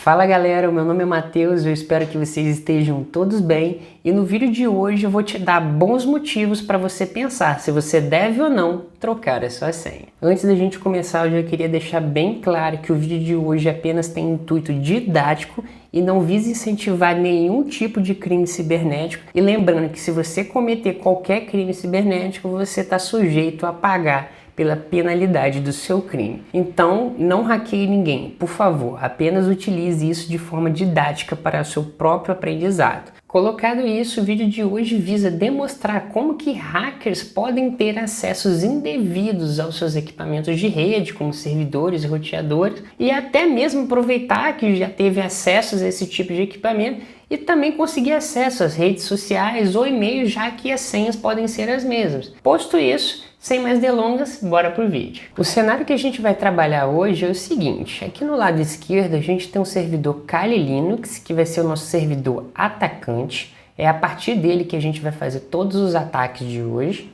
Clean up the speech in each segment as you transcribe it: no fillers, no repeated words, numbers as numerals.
Fala galera, o meu nome é Matheus, eu espero que vocês estejam todos bem e no vídeo de hoje eu vou te dar bons motivos para você pensar se você deve ou não trocar a sua senha. Antes da gente começar, eu já queria deixar bem claro que o vídeo de hoje apenas tem intuito didático e não visa incentivar nenhum tipo de crime cibernético, e lembrando que se você cometer qualquer crime cibernético, você está sujeito a pagar pela penalidade do seu crime. Então, não hackeie ninguém, por favor, apenas utilize isso de forma didática para o seu próprio aprendizado. Colocado isso, o vídeo de hoje visa demonstrar como que hackers podem ter acessos indevidos aos seus equipamentos de rede, como servidores e roteadores, e até mesmo aproveitar que já teve acessos a esse tipo de equipamento e também conseguir acesso às redes sociais ou e-mails, já que as senhas podem ser as mesmas. Posto isso, sem mais delongas, bora pro vídeo. O cenário que a gente vai trabalhar hoje é o seguinte: aqui no lado esquerdo a gente tem um servidor Kali Linux, que vai ser o nosso servidor atacante. É a partir dele que a gente vai fazer todos os ataques de hoje.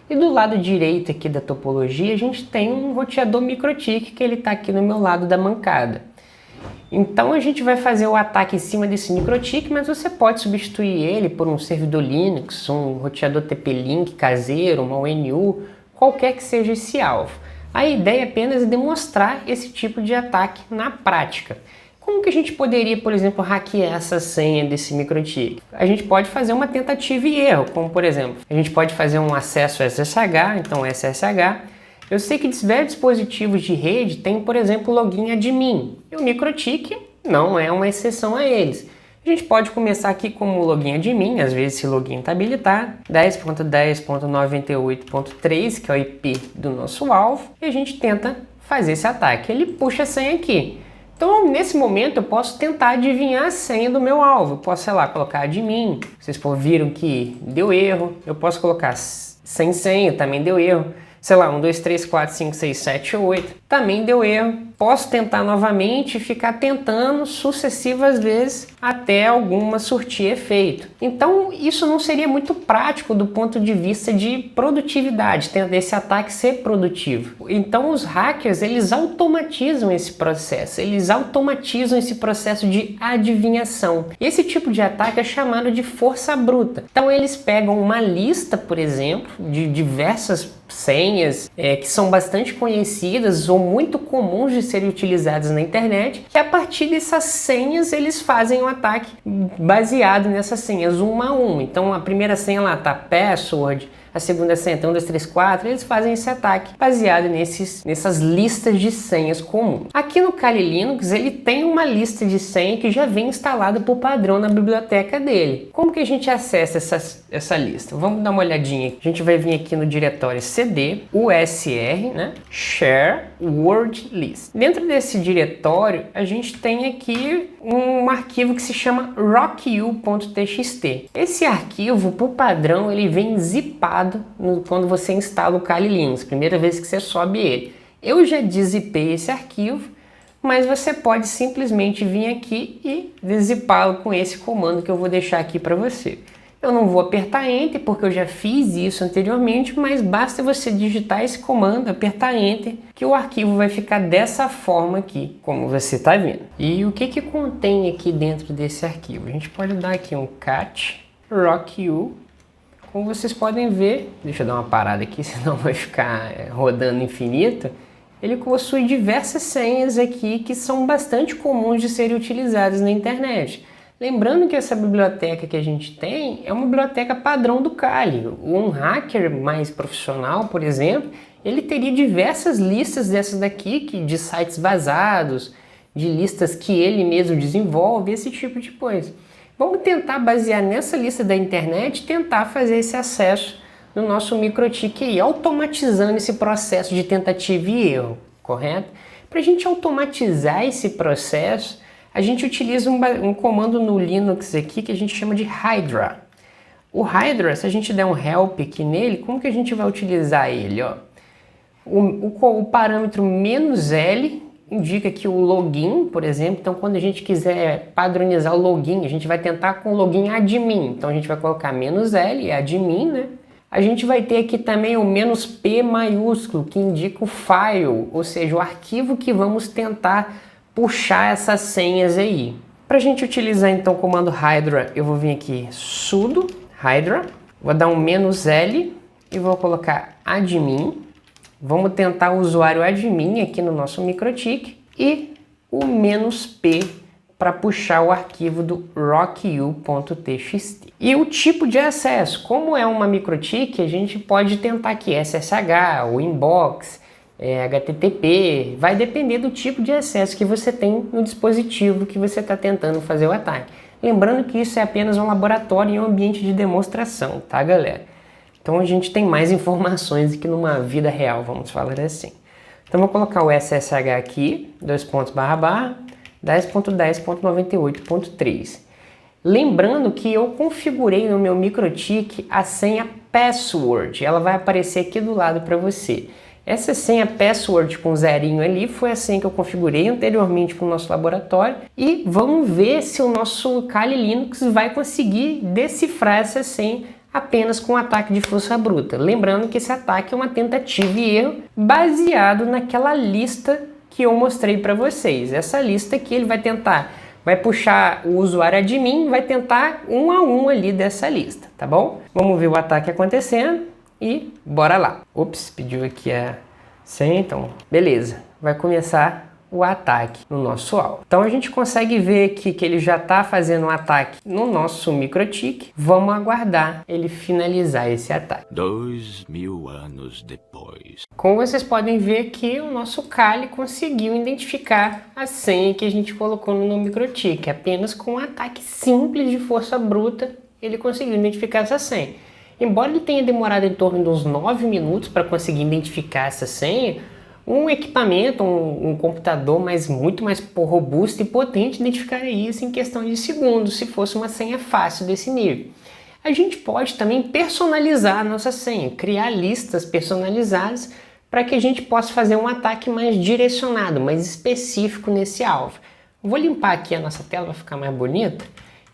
E do lado direito aqui da topologia a gente tem um roteador MikroTik, que ele está aqui no meu lado da mancada. Então a gente vai fazer o ataque em cima desse MikroTik, mas você pode substituir ele por um servidor Linux, um roteador TP-Link caseiro, uma ONU, qualquer que seja esse alvo. A ideia apenas é demonstrar esse tipo de ataque na prática. Como que a gente poderia, por exemplo, hackear essa senha desse MikroTik? A gente pode fazer uma tentativa e erro, como por exemplo, a gente pode fazer um acesso SSH, então SSH. Eu sei que diversos dispositivos de rede têm, por exemplo, login admin, e o MikroTik não é uma exceção a eles. A gente pode começar aqui como login admin, às vezes esse login está habilitado, 10.10.98.3, que é o IP do nosso alvo, e a gente tenta fazer esse ataque. Ele puxa a senha aqui. Então, nesse momento, eu posso tentar adivinhar a senha do meu alvo. Eu posso, sei lá, colocar admin, vocês viram que deu erro. Eu posso colocar sem senha, também deu erro. Sei lá, 1, 2, 3, 4, 5, 6, 7, 8, também deu erro. Posso tentar novamente e ficar tentando sucessivas vezes até alguma surtir efeito. Então isso não seria muito prático do ponto de vista de produtividade, desse ataque ser produtivo. Então os hackers, eles automatizam esse processo, de adivinhação. Esse tipo de ataque é chamado de força bruta. Então eles pegam uma lista, por exemplo, de diversas senhas que são bastante conhecidas ou muito comuns de serem utilizadas na internet, e a partir dessas senhas eles fazem um ataque baseado nessas senhas 1 a 1. Então a primeira senha lá tá password, a segunda senha tá 1, 2, 3, 4, eles fazem esse ataque baseado nessas listas de senhas comuns. Aqui no Kali Linux ele tem uma lista de senha que já vem instalada por padrão na biblioteca dele. Como que a gente acessa essa lista? Vamos dar uma olhadinha. A gente vai vir aqui no diretório cd, usr, né? Share word list. Dentro desse diretório a gente tem aqui um arquivo que se chama rocku.txt. Esse arquivo, por padrão, ele vem zipado quando você instala o Kali Linux, primeira vez que você sobe ele. Eu já deszipei esse arquivo, mas você pode simplesmente vir aqui e deszipá-lo com esse comando que eu vou deixar aqui para você. Eu não vou apertar Enter porque eu já fiz isso anteriormente, mas basta você digitar esse comando, apertar Enter, que o arquivo vai ficar dessa forma aqui, como você está vendo. E o que contém aqui dentro desse arquivo? A gente pode dar aqui um cat rocku. Como vocês podem ver, deixa eu dar uma parada aqui, senão vai ficar rodando infinito. Ele possui diversas senhas aqui que são bastante comuns de serem utilizadas na internet. Lembrando que essa biblioteca que a gente tem é uma biblioteca padrão do Kali. Um hacker mais profissional, por exemplo, ele teria diversas listas dessas daqui, de sites vazados, de listas que ele mesmo desenvolve, esse tipo de coisa. Vamos tentar basear nessa lista da internet, tentar fazer esse acesso no nosso MikroTik aí, automatizando esse processo de tentativa e erro, correto? Para a gente automatizar esse processo, a gente utiliza um comando no Linux aqui que a gente chama de Hydra. O Hydra, se a gente der um help aqui nele, como que a gente vai utilizar ele? Ó? O parâmetro "-l" indica que o login, por exemplo, então quando a gente quiser padronizar o login, a gente vai tentar com o login admin. Então a gente vai colocar "-l", admin, né? A gente vai ter aqui também o "-p" maiúsculo, que indica o file, ou seja, o arquivo que vamos tentar puxar essas senhas aí. Para a gente utilizar então o comando Hydra, eu vou vir aqui sudo Hydra, vou dar um "-l" e vou colocar admin. Vamos tentar o usuário admin aqui no nosso MikroTik e o "-p" para puxar o arquivo do rocku.txt. E o tipo de acesso, como é uma MikroTik, a gente pode tentar aqui SSH, o inbox, HTTP, vai depender do tipo de acesso que você tem no dispositivo que você está tentando fazer o ataque. Lembrando que isso é apenas um laboratório e um ambiente de demonstração, tá, galera? Então a gente tem mais informações do que numa vida real, vamos falar assim. Então vou colocar o SSH aqui, 10.10.98.3. Lembrando que eu configurei no meu MikroTik a senha password, ela vai aparecer aqui do lado para você. Essa senha password com zerinho ali foi a senha que eu configurei anteriormente para o nosso laboratório e vamos ver se o nosso Kali Linux vai conseguir decifrar essa senha apenas com um ataque de força bruta. Lembrando que esse ataque é uma tentativa e erro baseado naquela lista que eu mostrei para vocês. Essa lista aqui ele vai puxar o usuário admin, vai tentar um a um ali dessa lista, tá bom? Vamos ver o ataque acontecendo. E bora lá. Ops, pediu aqui a senha, então beleza. Vai começar o ataque no nosso alvo. Então a gente consegue ver aqui que ele já está fazendo um ataque no nosso MikroTik. Vamos aguardar ele finalizar esse ataque. 2000 anos depois. Como vocês podem ver aqui, o nosso Kali conseguiu identificar a senha que a gente colocou no MikroTik. Apenas com um ataque simples de força bruta, ele conseguiu identificar essa senha. Embora ele tenha demorado em torno de uns 9 minutos para conseguir identificar essa senha, um equipamento, um computador muito mais robusto e potente identificaria isso em questão de segundos, se fosse uma senha fácil desse nível. A gente pode também personalizar a nossa senha, criar listas personalizadas para que a gente possa fazer um ataque mais direcionado, mais específico nesse alvo. Vou limpar aqui a nossa tela para ficar mais bonita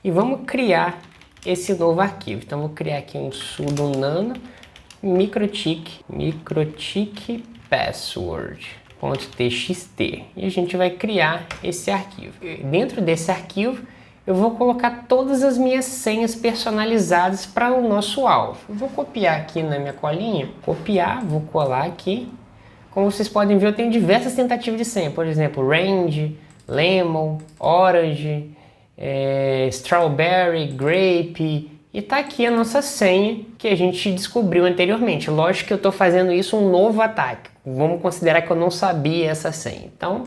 e vamos criar esse novo arquivo. Então vou criar aqui um sudo nano MikroTik password.txt e a gente vai criar esse arquivo. Dentro desse arquivo eu vou colocar todas as minhas senhas personalizadas para o nosso alvo. Eu vou copiar aqui na minha colinha, vou colar aqui. Como vocês podem ver, eu tenho diversas tentativas de senha, por exemplo, range, lemon, orange, strawberry, grape, e tá aqui a nossa senha que a gente descobriu anteriormente. Lógico que eu estou fazendo isso um novo ataque. Vamos considerar que eu não sabia essa senha. Então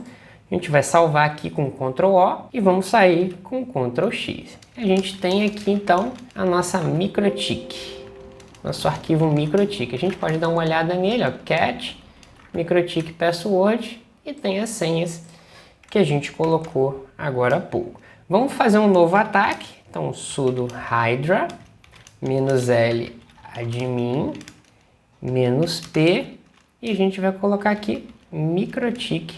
a gente vai salvar aqui com Ctrl O e vamos sair com Ctrl X. A gente tem aqui então a nossa MikroTik, nosso arquivo MikroTik. A gente pode dar uma olhada nele, ó, cat MikroTik password, e tem as senhas que a gente colocou agora há pouco. Vamos fazer um novo ataque, então sudo Hydra, -l admin, -p, e a gente vai colocar aqui MikroTik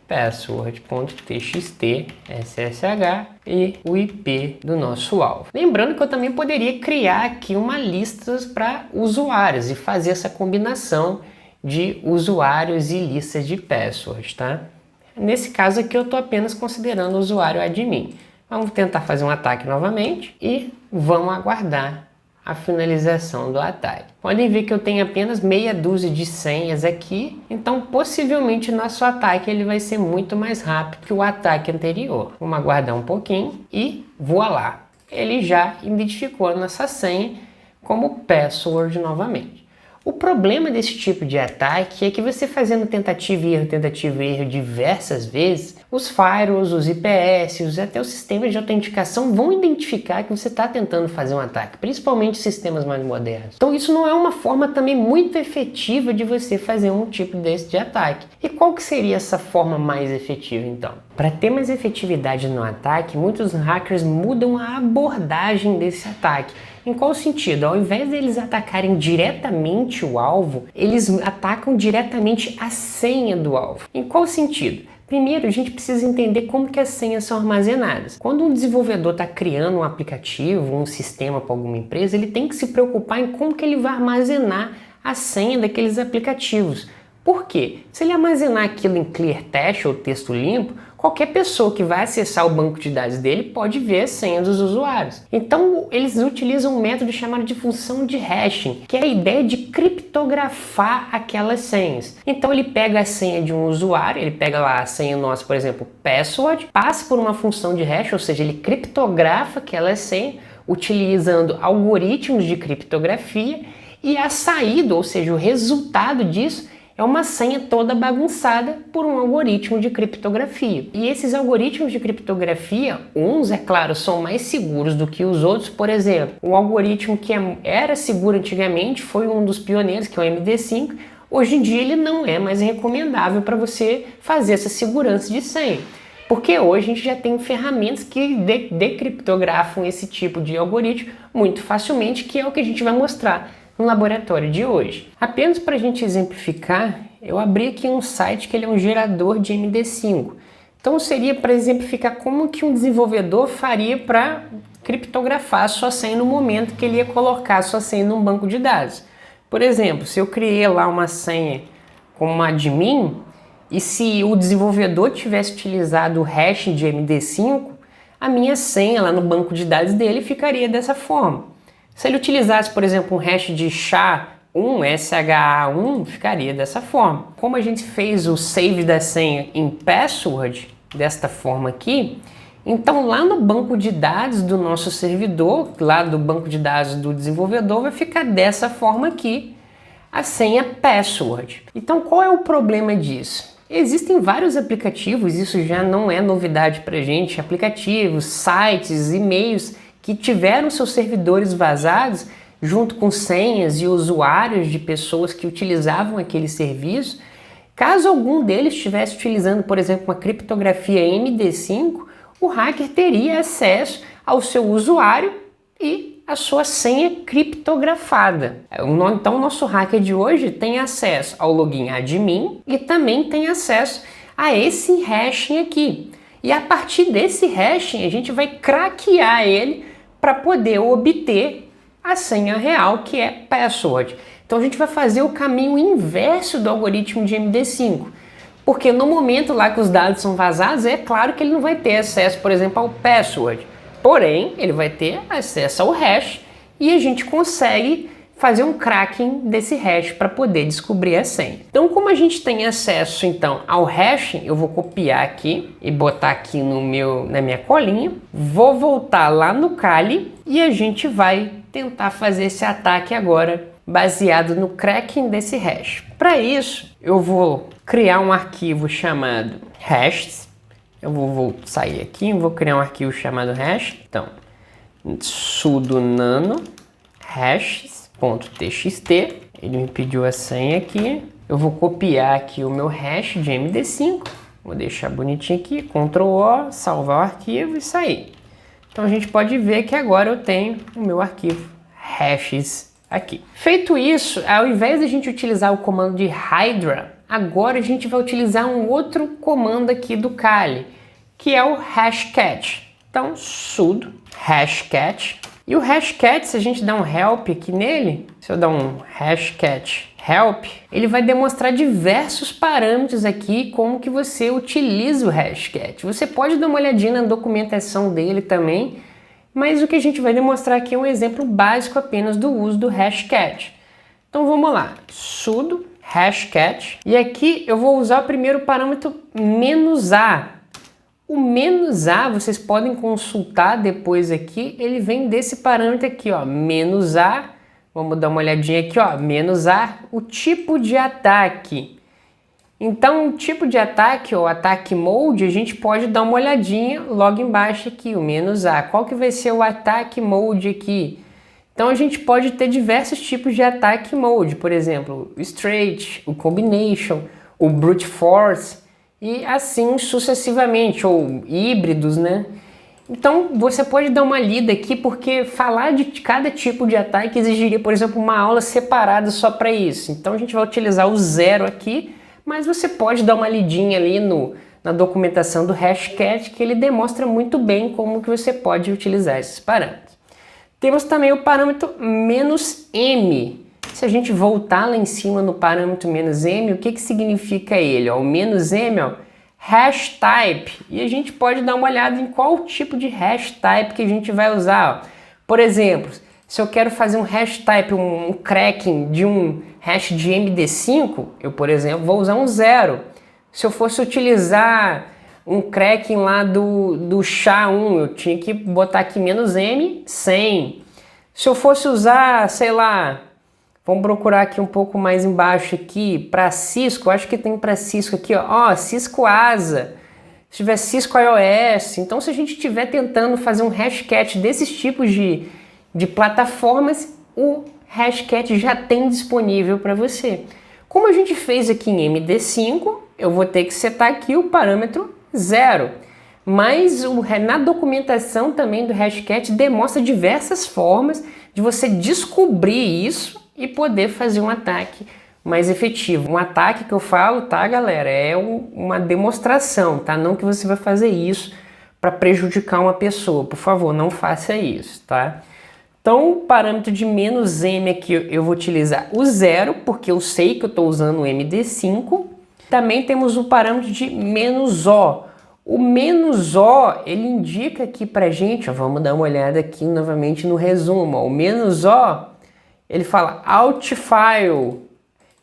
password.txt, SSH e o IP do nosso alvo. Lembrando que eu também poderia criar aqui uma lista para usuários e fazer essa combinação de usuários e listas de passwords, tá? Nesse caso aqui eu estou apenas considerando o usuário admin. Vamos tentar fazer um ataque novamente e vamos aguardar a finalização do ataque. Podem ver que eu tenho apenas meia dúzia de senhas aqui, então possivelmente o nosso ataque ele vai ser muito mais rápido que o ataque anterior. Vamos aguardar um pouquinho e voilá! Ele já identificou a nossa senha como password novamente. O problema desse tipo de ataque é que você fazendo tentativa e erro diversas vezes, os firewalls, os IPS, até os sistemas de autenticação vão identificar que você está tentando fazer um ataque, principalmente sistemas mais modernos. Então isso não é uma forma também muito efetiva de você fazer um tipo desse de ataque. E qual que seria essa forma mais efetiva então? Para ter mais efetividade no ataque, muitos hackers mudam a abordagem desse ataque. Em qual sentido? Ao invés deles atacarem diretamente o alvo, eles atacam diretamente a senha do alvo. Em qual sentido? Primeiro, a gente precisa entender como que as senhas são armazenadas. Quando um desenvolvedor está criando um aplicativo, um sistema para alguma empresa, ele tem que se preocupar em como que ele vai armazenar a senha daqueles aplicativos. Por quê? Se ele armazenar aquilo em clear text ou texto limpo, qualquer pessoa que vai acessar o banco de dados dele pode ver a senha dos usuários. Então, eles utilizam um método chamado de função de hashing, que é a ideia de criptografar aquelas senhas. Então, ele pega a senha de um usuário, ele pega lá a senha nossa, por exemplo, password, passa por uma função de hash, ou seja, ele criptografa aquela senha utilizando algoritmos de criptografia, e a saída, ou seja, o resultado disso é uma senha toda bagunçada por um algoritmo de criptografia. E esses algoritmos de criptografia, uns, é claro, são mais seguros do que os outros. Por exemplo, um algoritmo que era seguro antigamente foi um dos pioneiros, que é o MD5. Hoje em dia ele não é mais recomendável para você fazer essa segurança de senha. Porque hoje a gente já tem ferramentas que decriptografam esse tipo de algoritmo muito facilmente, que é o que a gente vai mostrar no laboratório de hoje. Apenas para a gente exemplificar, eu abri aqui um site que ele é um gerador de MD5. Então seria para exemplificar como que um desenvolvedor faria para criptografar a sua senha no momento que ele ia colocar a sua senha num banco de dados. Por exemplo, se eu criei lá uma senha como admin, e se o desenvolvedor tivesse utilizado o hash de MD5, a minha senha lá no banco de dados dele ficaria dessa forma. Se ele utilizasse, por exemplo, um hash de SHA-1, SHA-1, ficaria dessa forma. Como a gente fez o save da senha em password, desta forma aqui, então lá no banco de dados do nosso servidor, lá do banco de dados do desenvolvedor, vai ficar dessa forma aqui, a senha password. Então qual é o problema disso? Existem vários aplicativos, isso já não é novidade para a gente, aplicativos, sites, e-mails que tiveram seus servidores vazados junto com senhas e usuários de pessoas que utilizavam aquele serviço. Caso algum deles estivesse utilizando, por exemplo, uma criptografia MD5, o hacker teria acesso ao seu usuário e a sua senha criptografada. Então, o nosso hacker de hoje tem acesso ao login admin e também tem acesso a esse hashing aqui. E a partir desse hashing, a gente vai craquear ele para poder obter a senha real, que é password. Então, a gente vai fazer o caminho inverso do algoritmo de MD5. Porque no momento lá que os dados são vazados, é claro que ele não vai ter acesso, por exemplo, ao password. Porém, ele vai ter acesso ao hash e a gente consegue fazer um cracking desse hash para poder descobrir a senha. Então, como a gente tem acesso então ao hash, eu vou copiar aqui e botar aqui na minha colinha. Vou voltar lá no Kali e a gente vai tentar fazer esse ataque agora baseado no cracking desse hash. Para isso, eu vou criar um arquivo chamado hashes. Eu vou sair aqui e vou criar um arquivo chamado hash. Então, sudo nano hashes.txt. Ele me pediu a senha aqui. Eu vou copiar aqui o meu hash de MD5. Vou deixar bonitinho aqui. Ctrl O, salvar o arquivo e sair. Então a gente pode ver que agora eu tenho o meu arquivo hashes aqui. Feito isso, ao invés de a gente utilizar o comando de Hydra, agora a gente vai utilizar um outro comando aqui do Kali, que é o hashcat. Então, sudo hashcat. E o hashcat, se a gente dar um help aqui nele, se eu dar um hashcat help, ele vai demonstrar diversos parâmetros aqui, como que você utiliza o hashcat. Você pode dar uma olhadinha na documentação dele também, mas o que a gente vai demonstrar aqui é um exemplo básico apenas do uso do hashcat. Então vamos lá, sudo hashcat, e aqui eu vou usar o primeiro parâmetro "-a". O "-a", vocês podem consultar depois aqui, ele vem desse parâmetro aqui, ó, "-a". Vamos dar uma olhadinha aqui, ó, "-a", o tipo de ataque. Então, o tipo de ataque, ou ataque mode, a gente pode dar uma olhadinha logo embaixo aqui, o "-a". Qual que vai ser o ataque mode aqui? Então, a gente pode ter diversos tipos de ataque mode, por exemplo, o straight, o combination, o brute force, e assim sucessivamente, ou híbridos, né? Então, você pode dar uma lida aqui, porque falar de cada tipo de ataque exigiria, por exemplo, uma aula separada só para isso. Então, a gente vai utilizar o 0 aqui, mas você pode dar uma lidinha ali na documentação do hashcat, que ele demonstra muito bem como que você pode utilizar esses parâmetros. Temos também o parâmetro "-m". Se a gente voltar lá em cima no parâmetro "-m", o que significa ele? Ó, o "-m", ó, hash type, e a gente pode dar uma olhada em qual tipo de hash type que a gente vai usar. Por exemplo, se eu quero fazer um hash type, um cracking de um hash de MD5, eu, por exemplo, vou usar um 0. Se eu fosse utilizar um cracking lá do SHA-1, eu tinha que botar aqui -M, 100. Se eu fosse usar, sei lá, vamos procurar aqui um pouco mais embaixo aqui, para Cisco, acho que tem para Cisco aqui, ó, Cisco ASA, se tiver Cisco iOS. Então, se a gente estiver tentando fazer um hashcat desses tipos de plataformas, o hashcat já tem disponível para você. Como a gente fez aqui em MD5, eu vou ter que setar aqui o parâmetro 0. Mas na documentação também do hashcat demonstra diversas formas de você descobrir isso e poder fazer um ataque mais efetivo. Um ataque que eu falo, tá, galera, é uma demonstração, tá? Não que você vai fazer isso para prejudicar uma pessoa. Por favor, não faça isso, tá? Então, o parâmetro de -M aqui eu vou utilizar o 0, porque eu sei que eu estou usando o MD5. Também temos o parâmetro de -O. O -O, ele indica aqui pra gente, ó, vamos dar uma olhada aqui novamente no resumo, ó, o -O, ele fala outfile.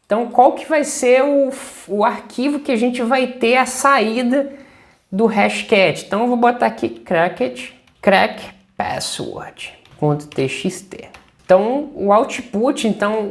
Então, qual que vai ser o arquivo que a gente vai ter a saída do hashcat? Então, eu vou botar aqui crack password.txt. Então, o output, então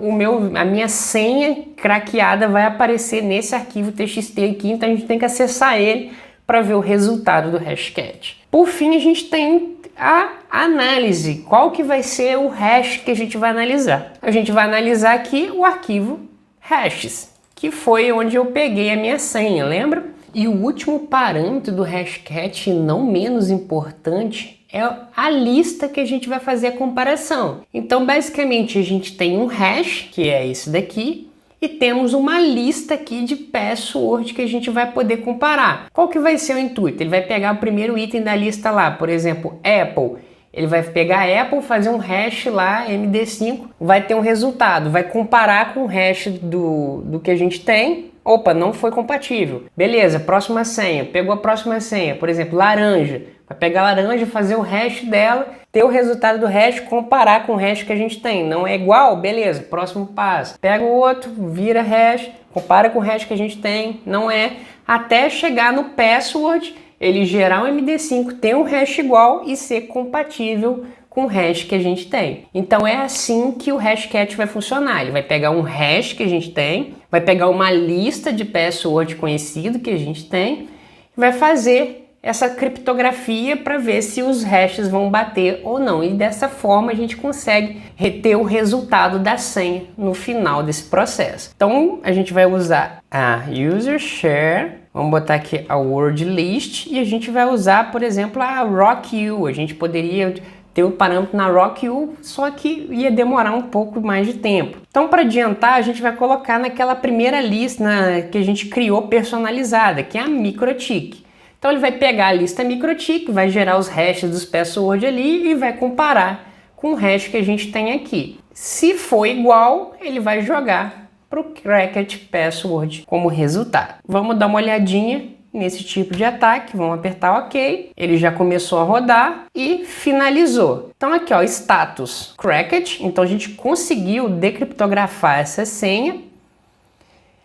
a minha senha craqueada vai aparecer nesse arquivo txt aqui, então a gente tem que acessar ele para ver o resultado do hashcat. Por fim, a gente tem a análise. Qual que vai ser o hash que a gente vai analisar? A gente vai analisar aqui o arquivo hashes, que foi onde eu peguei a minha senha, lembra? E o último parâmetro do hashcat, não menos importante, é a lista que a gente vai fazer a comparação. Então, basicamente, a gente tem um hash, que é esse daqui, e temos uma lista aqui de password que a gente vai poder comparar. Qual que vai ser o intuito? Ele vai pegar o primeiro item da lista lá, por exemplo, Apple. Ele vai pegar a Apple, fazer um hash lá, MD5, vai ter um resultado, vai comparar com o hash do que a gente tem. Opa, não foi compatível. Beleza, próxima senha. Pegou a próxima senha, por exemplo, laranja. Vai pegar a laranja, fazer o hash dela, ter o resultado do hash, comparar com o hash que a gente tem. Não é igual? Beleza, próximo passo. Pega o outro, vira hash, compara com o hash que a gente tem. Não é. Até chegar no password, ele gerar um MD5, ter um hash igual e ser compatível com o hash que a gente tem. Então é assim que o hashcat vai funcionar. Ele vai pegar um hash que a gente tem, vai pegar uma lista de password conhecido que a gente tem e vai fazer essa criptografia para ver se os hashes vão bater ou não. E dessa forma a gente consegue reter o resultado da senha no final desse processo. Então a gente vai usar a user share, vamos botar aqui a word list e a gente vai usar, por exemplo, a RockU. A gente poderia ter o parâmetro na RockU, só que ia demorar um pouco mais de tempo. Então, para adiantar, a gente vai colocar naquela primeira lista que a gente criou personalizada, que é a MikroTik. Então ele vai pegar a lista MikroTik, vai gerar os hashes dos password ali e vai comparar com o hash que a gente tem aqui. Se for igual, ele vai jogar para o cracked password como resultado. Vamos dar uma olhadinha nesse tipo de ataque, vamos apertar OK. Ele já começou a rodar e finalizou. Então aqui, ó, status cracked. Então a gente conseguiu decriptografar essa senha.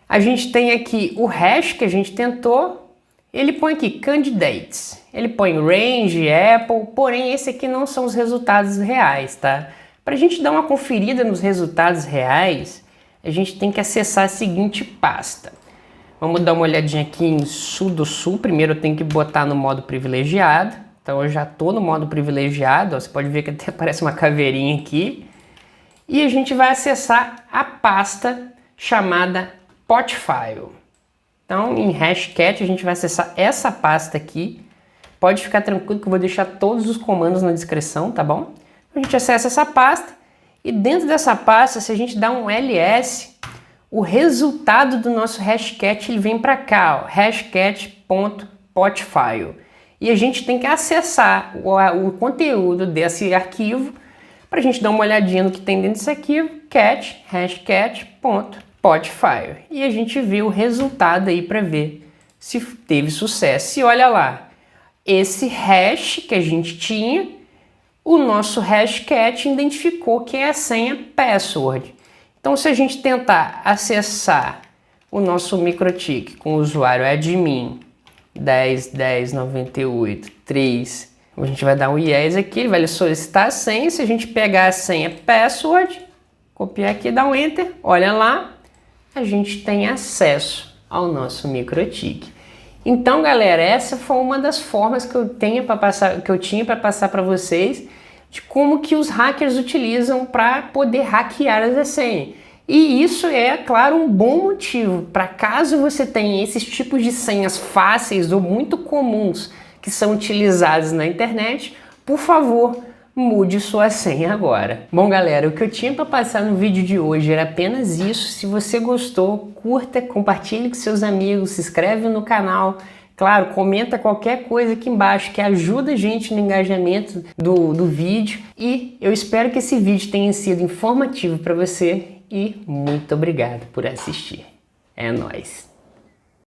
A gente tem aqui o hash que a gente tentou. Ele põe aqui candidates, ele põe range, Apple, porém esse aqui não são os resultados reais, tá? Para a gente dar uma conferida nos resultados reais, a gente tem que acessar a seguinte pasta. Vamos dar uma olhadinha aqui em sudosu. Primeiro eu tenho que botar no modo privilegiado. Então eu já estou no modo privilegiado, ó, você pode ver que até aparece uma caveirinha aqui. E a gente vai acessar a pasta chamada potfile. Então, em hashcat, a gente vai acessar essa pasta aqui. Pode ficar tranquilo que eu vou deixar todos os comandos na descrição, tá bom? A gente acessa essa pasta e dentro dessa pasta, se a gente dá um ls, o resultado do nosso hashcat ele vem para cá, ó, hashcat.potfile. E a gente tem que acessar o conteúdo desse arquivo para a gente dar uma olhadinha no que tem dentro desse arquivo, hashcat.potfile. E a gente vê o resultado aí para ver se teve sucesso. E olha lá, esse hash que a gente tinha, o nosso hashcat identificou que é a senha password. Então, se a gente tentar acessar o nosso MikroTik com o usuário admin 10.10.98.3, a gente vai dar um yes aqui, ele vai solicitar a senha. Se a gente pegar a senha password, copiar aqui, dar um enter, olha lá, a gente tem acesso ao nosso MikroTik. Então, galera, essa foi uma das formas que eu tinha para passar para vocês de como que os hackers utilizam para poder hackear as senhas. E isso é, claro, um bom motivo para, caso você tenha esses tipos de senhas fáceis ou muito comuns que são utilizados na internet, por favor, mude sua senha agora. Bom, galera, o que eu tinha para passar no vídeo de hoje era apenas isso. Se você gostou, curta, compartilhe com seus amigos, se inscreve no canal. Claro, comenta qualquer coisa aqui embaixo que ajuda a gente no engajamento do vídeo. E eu espero que esse vídeo tenha sido informativo para você e muito obrigado por assistir. É nóis!